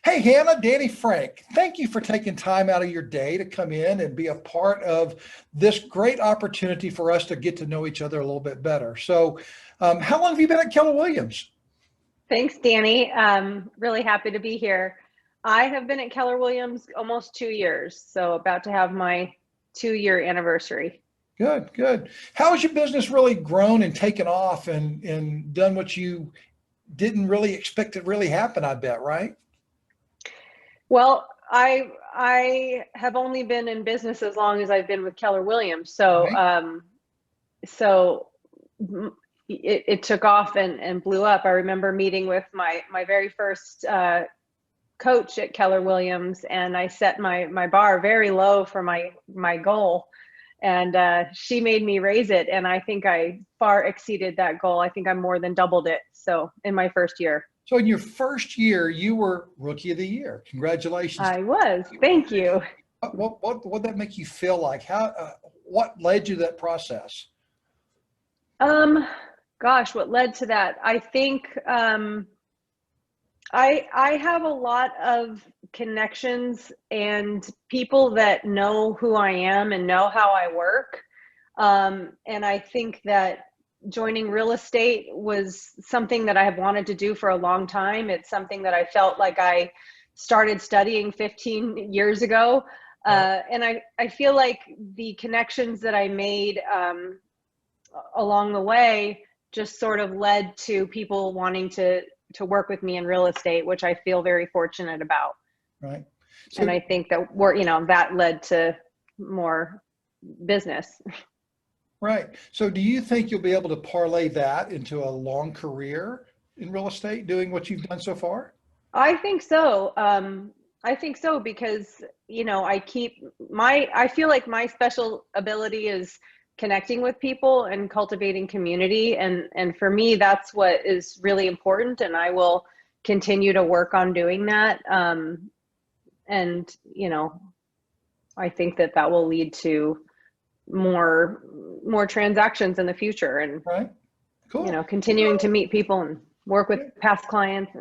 Hey, Hannah, Danny Frank, thank you for taking time out of your day to come in and be a part of this great opportunity for us to get to know each other a little bit better. How long have you been at Keller Williams? Thanks, Danny. Really happy to be here. I have been at Keller Williams almost 2 years, so about to have my 2-year anniversary. Good, good. How has your business really grown and taken off and done what you didn't really expect to really happen, I bet, right? Well, I have only been in business as long as I've been with Keller Williams, so Right. so it took off and blew up. I remember meeting with my very first coach at Keller Williams, and I set my bar very low for my goal, and she made me raise it, and I think I far exceeded that goal. I think I more than doubled it. So in my first year, So in your first year, you were Rookie of the Year. Congratulations. I was. Thank you. What did that make you feel like? What led you to that process? Um, Gosh, what led to that? I think I have a lot of connections and people that know who I am and know how I work. And I think that joining real estate was something that I have wanted to do for a long time. It's something that I felt like I started studying 15 years ago. Right. And I feel like the connections that I made along the way just sort of led to people wanting to work with me in real estate, which I feel very fortunate about. Right. And So I think that that led to more business. right. So do you think you'll be able to parlay that into a long career in real estate, doing what you've done so far? I think so. I think so because, I feel like my special ability is connecting with people and cultivating community. And for me, that's what is really important. And I will continue to work on doing that. And, I think that will lead to more transactions in the future, and, Right. Cool. continuing to meet people and work with past clients.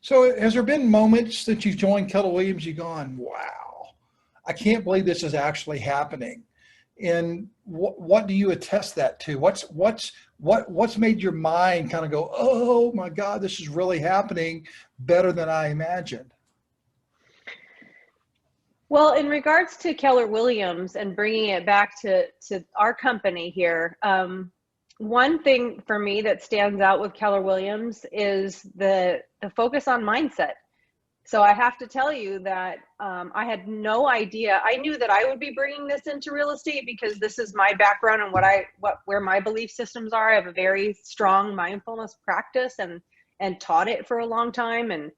So has there been moments that you've joined Keller Williams, you've gone, wow, I can't believe this is actually happening? And what do you attest that to? What's made your mind kind of go, oh my God, this is really happening better than I imagined? Well, in regards to Keller Williams and bringing it back to our company here, one thing for me that stands out with Keller Williams is the focus on mindset. So I have to tell you that I had no idea. I knew that I would be bringing this into real estate because this is my background and where my belief systems are. I have a very strong mindfulness practice and taught it for a long time. And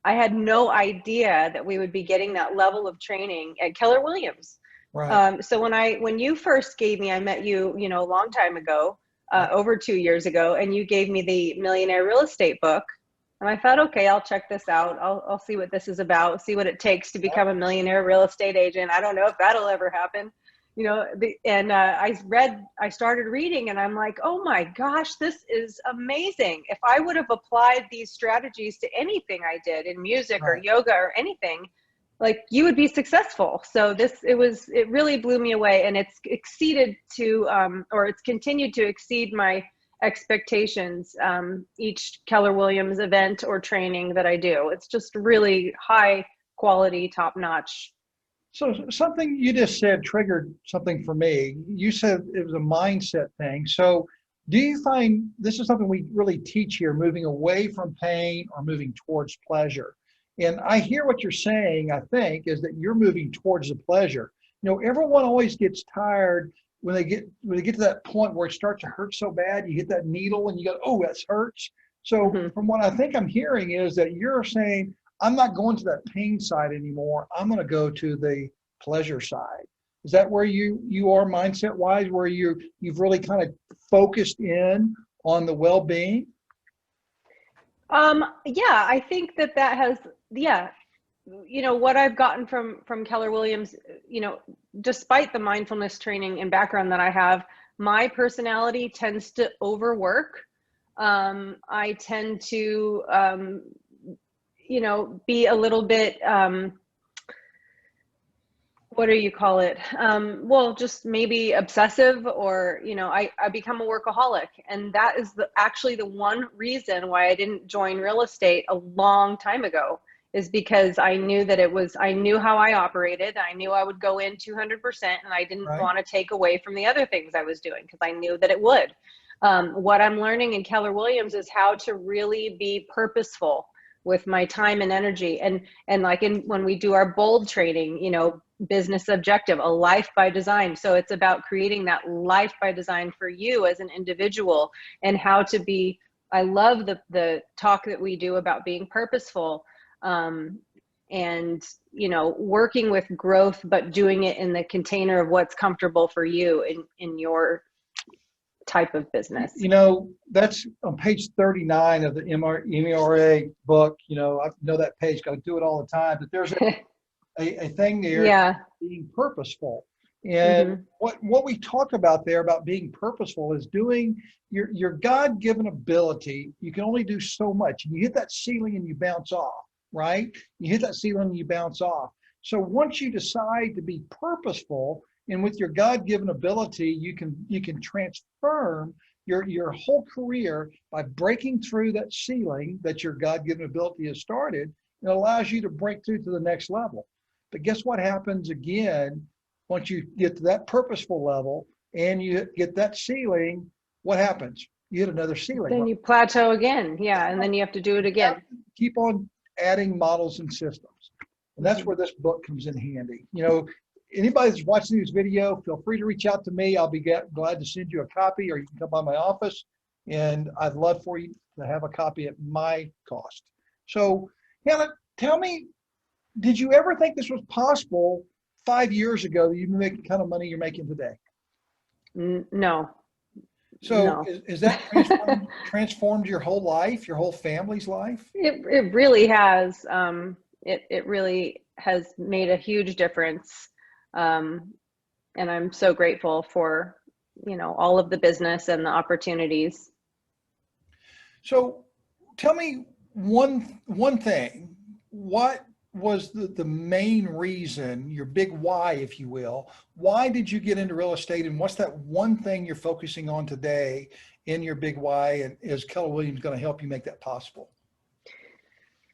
I had no idea that we would be getting that level of training at Keller Williams. Right. So when you first gave me, I met you, a long time ago, Right. over 2 years ago, and you gave me the Millionaire Real Estate book. And I thought, okay, I'll check this out. I'll see what this is about, see what it takes to become a millionaire real estate agent. I don't know if that'll ever happen, I started reading, and I'm like, oh my gosh, this is amazing. If I would have applied these strategies to anything I did in music or Right. yoga or anything, like, you would be successful. So it really blew me away, and it's exceeded or it's continued to exceed my expectations. Each Keller Williams event or training that I do, it's just really high quality, top notch. So something you just said triggered something for me. You said it was a mindset thing. So do you find this is something we really teach here, moving away from pain or moving towards pleasure? And I hear what you're saying, I think, is that you're moving towards the pleasure. Everyone always gets tired when they get to that point where it starts to hurt so bad, you hit that needle and you go, oh, that hurts. So Mhm. from what I think I'm hearing is that you're saying, I'm not going to that pain side anymore. I'm going to go to the pleasure side. Is that where you are mindset wise, where you've really kind of focused in on the well-being? Yeah, I think that has, yeah, what I've gotten from Keller Williams, despite the mindfulness training and background that I have, my personality tends to overwork. I tend to, you know, be a little bit, what do you call it? Well, just maybe obsessive, or, you know, I become a workaholic. And that is actually the one reason why I didn't join real estate a long time ago, is because I knew that I knew how I operated. I knew I would go in 200%, and I didn't Right. want to take away from the other things I was doing, because I knew that it would. What I'm learning in Keller Williams is how to really be purposeful with my time and energy. And like when we do our bold training, you know, business objective, a life by design. So it's about creating that life by design for you as an individual, and how to be, I love the talk that we do about being purposeful, and, you know, working with growth, but doing it in the container of what's comfortable for you in your type of business. You know, that's on page 39 of the MERA book. You know, I know that page, I do it all the time, but there's a thing there, Yeah. being purposeful. And Mm-hmm. what we talk about there about being purposeful is doing your God-given ability. You can only do so much. And you hit that ceiling and you bounce off, right? You hit that ceiling and you bounce off. So once you decide to be purposeful, and with your God-given ability, you can transform your whole career by breaking through that ceiling that your God-given ability has started. It allows you to break through to the next level. But guess what happens again once you get to that purposeful level and you get that ceiling? What happens? You hit another ceiling. Then Right? you plateau again. Yeah. And then you have to do it You have again. to keep on adding models and systems. And that's Mm-hmm. where this book comes in handy. You know, anybody that's watching this video, feel free to reach out to me. I'll be glad to send you a copy, or you can come by my office, and I'd love for you to have a copy at my cost. So, Hannah, tell me, did you ever think this was possible 5 years ago that you'd be making the kind of money you're making today? No, So no. is that transformed your whole life, your whole family's life? It really has. It really has made a huge difference. And I'm so grateful for, you know, all of the business and the opportunities. So tell me one thing. What was the main reason, your big why, if you will? Why did you get into real estate, and what's that one thing you're focusing on today in your big why? And is Keller Williams going to help you make that possible?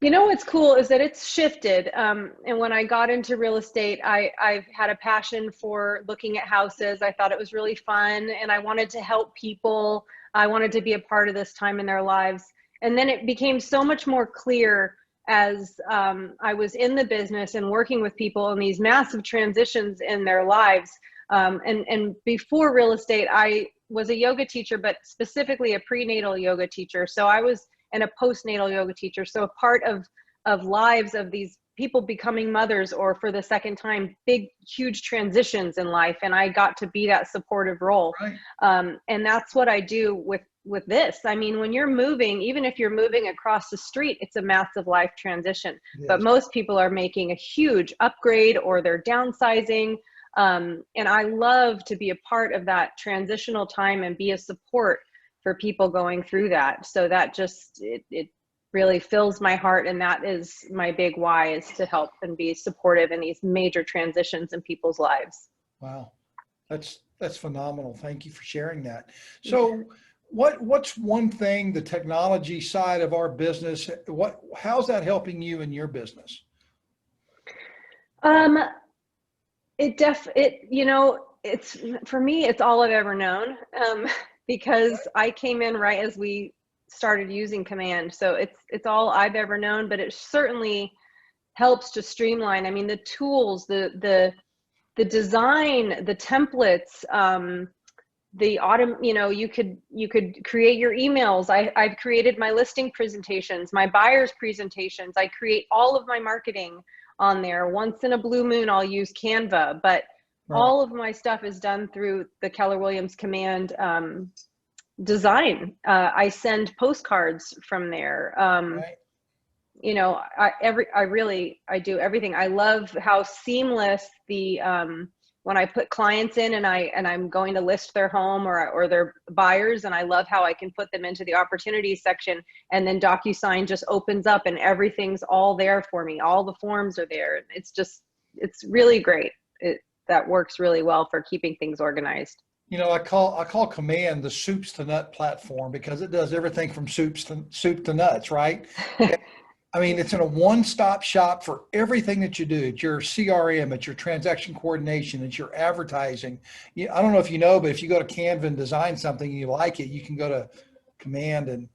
You know, what's cool is that it's shifted. And when I got into real estate, I've had a passion for looking at houses. I thought it was really fun, and I wanted to help people. I wanted to be a part of this time in their lives. And then it became so much more clear as I was in the business and working with people in these massive transitions in their lives. And before real estate, I was a yoga teacher, but specifically a prenatal yoga teacher. So I was and a postnatal yoga teacher. So a part of lives of these people becoming mothers, or for the second time, big, huge transitions in life. And I got to be that supportive role. Right. And that's what I do with this. I mean, when you're moving, even if you're moving across the street, it's a massive life transition. But Yes. most people are making a huge upgrade, or they're downsizing. And I love to be a part of that transitional time and be a support for people going through that. So that just, it really fills my heart. And that is my big why, is to help and be supportive in these major transitions in people's lives. Wow. That's phenomenal. Thank you for sharing that. So what's one thing, the technology side of our business, how's that helping you in your business? You know, it's, for me, it's all I've ever known. Because I came in right as we started using Command. So it's all I've ever known, but it certainly helps to streamline. I mean, the tools, the design, the templates, you know, you could create your emails. I've created my listing presentations, my buyers presentations. I create all of my marketing on there. Once in a blue moon, I'll use Canva, but Right. all of my stuff is done through the Keller Williams Command design. I send postcards from there. Right. You know, I do everything. I love how seamless the when I put clients in and I'm going to list their home or their buyers, and I love how I can put them into the opportunities section, and then DocuSign just opens up and everything's all there for me. All the forms are there. It's really great. That works really well for keeping things organized. You know, I call Command the soups to nut platform because it does everything from soup to nuts, right? I mean, it's in a one-stop shop for everything that you do. It's your CRM, it's your transaction coordination, it's your advertising. I don't know if you know, but if you go to Canva and design something and you like it, you can go to Command and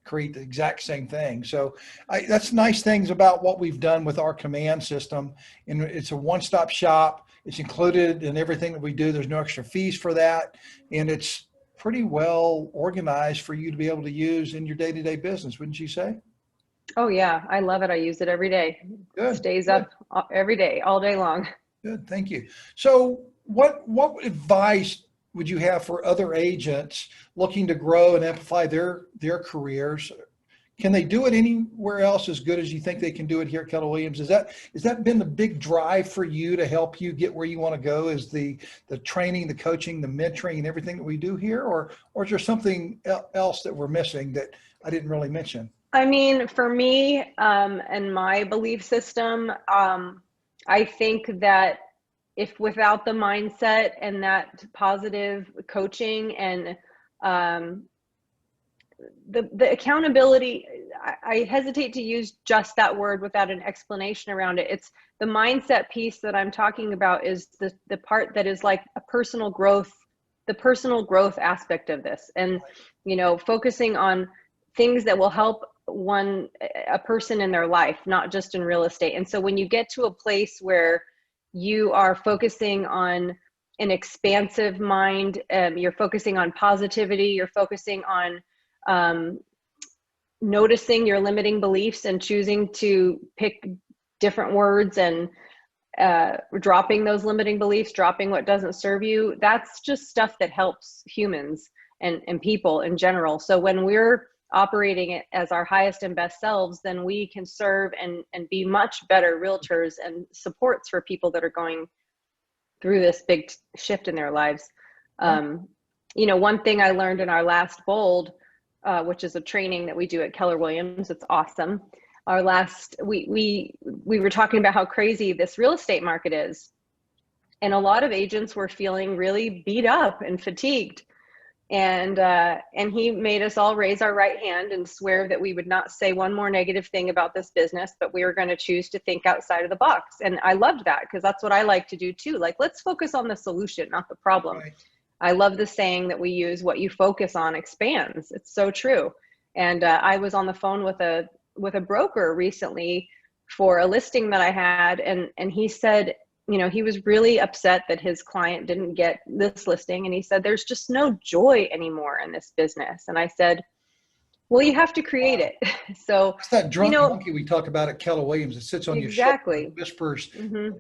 create the exact same thing. So that's nice things about what we've done with our Command system. And it's a one-stop shop. It's included in everything that we do. There's no extra fees for that. And it's pretty well organized for you to be able to use in your day-to-day business, wouldn't you say? Oh yeah, I love it. I use it every day. Good. Stays up every day, all day long. Good, thank you. So what advice would you have for other agents looking to grow and amplify their careers? Can they do it anywhere else as good as you think they can do it here at Keller Williams? Has that been the big drive for you to help you get where you want to go, is the training, the coaching, the mentoring, and everything that we do here? Or is there something else that we're missing that I didn't really mention? I mean, for me, and my belief system, I think that if without the mindset and that positive coaching and the accountability, I hesitate to use just that word without an explanation around it. It's the mindset piece that I'm talking about, is the part that is like a personal growth, the personal growth aspect of this. And, you know, focusing on things that will help a person in their life, not just in real estate. And so when you get to a place where you are focusing on an expansive mind, you're focusing on positivity, you're focusing on noticing your limiting beliefs and choosing to pick different words and dropping those limiting beliefs, dropping what doesn't serve you, that's just stuff that helps humans and people in general. So when we're operating it as our highest and best selves, then we can serve and be much better realtors and supports for people that are going through this big shift in their lives. You know, one thing I learned in our last Bold, which is a training that we do at Keller Williams, it's awesome. Our last, we were talking about how crazy this real estate market is. And a lot of agents were feeling really beat up and fatigued. And he made us all raise our right hand and swear that we would not say one more negative thing about this business, but we were going to choose to think outside of the box. And I loved that, because that's what I like to do too. Like, let's focus on the solution, not the problem. Right. I love the saying that we use, what you focus on expands. It's so true. And I was on the phone with a broker recently for a listing that I had, and he said, you know, he was really upset that his client didn't get this listing. And he said, there's just no joy anymore in this business. And I said, well, you have to create it. So it's that drunk monkey we talk about at Keller Williams. It sits on your shoulder and whispers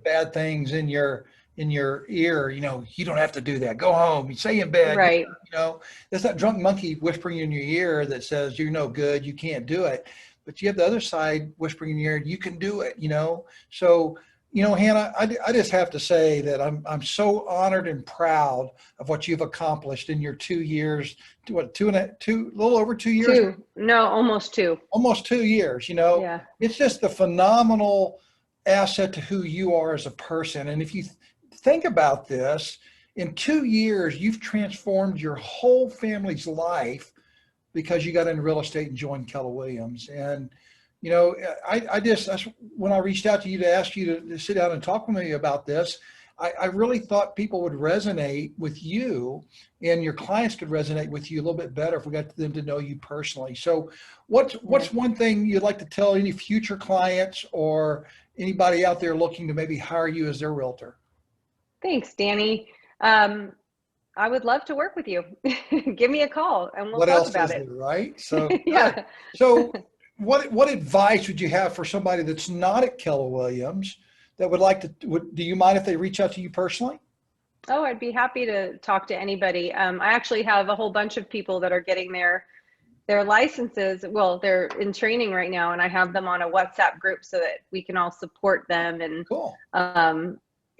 bad things in your ear. You know, you don't have to do that. Go home. You stay in bed. Right. You know, there's that drunk monkey whispering in your ear that says, you're no good. You can't do it. But you have the other side whispering in your ear, you can do it, you know? So, you know, Hannah, I just have to say that I'm so honored and proud of what you've accomplished in your 2 years. What, a little over 2 years? No, almost 2. Almost 2 years. You know, yeah. It's just a phenomenal asset to who you are as a person. And if you think about this, in 2 years, you've transformed your whole family's life because you got into real estate and joined Keller Williams. And you know, that's when I reached out to you to ask you to sit down and talk with me about this. I really thought people would resonate with you and your clients could resonate with you a little bit better if we got them to know you personally. So what's one thing you'd like to tell any future clients or anybody out there looking to maybe hire you as their realtor? Thanks, Danny. I would love to work with you. Give me a call and we'll talk about it. Right? So, yeah. So what advice would you have for somebody that's not at Keller Williams that would like to, do you mind if they reach out to you personally? Oh, I'd be happy to talk to anybody. I actually have a whole bunch of people that are getting their licenses. Well, they're in training right now, and I have them on a WhatsApp group so that we can all support them. And cool.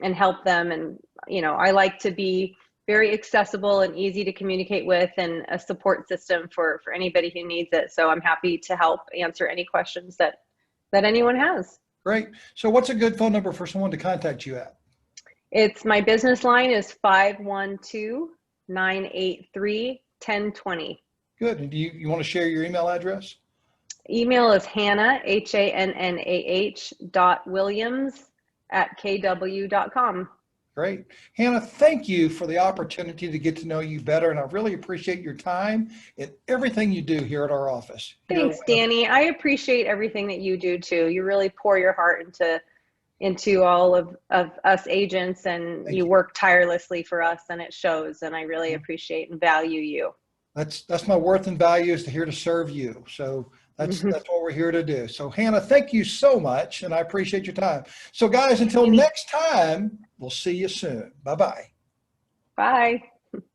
and help them. And, you know, I like to be very accessible and easy to communicate with, and a support system for anybody who needs it. So I'm happy to help answer any questions that anyone has. Great. So what's a good phone number for someone to contact you at? It's my business line is 512-983-1020. Good. And do you want to share your email address? Email is Hannah, HANNAH.Williams@kw.com. Great. Hannah, thank you for the opportunity to get to know you better. And I really appreciate your time and everything you do here at our office. Thanks, Danny. I appreciate everything that you do too. You really pour your heart into all of us agents, and you work tirelessly for us, and it shows. And I really appreciate and value you. That's my worth and value, is to here to serve you. So that's what we're here to do. So Hannah, thank you so much. And I appreciate your time. So guys, until next time, we'll see you soon. Bye-bye. Bye.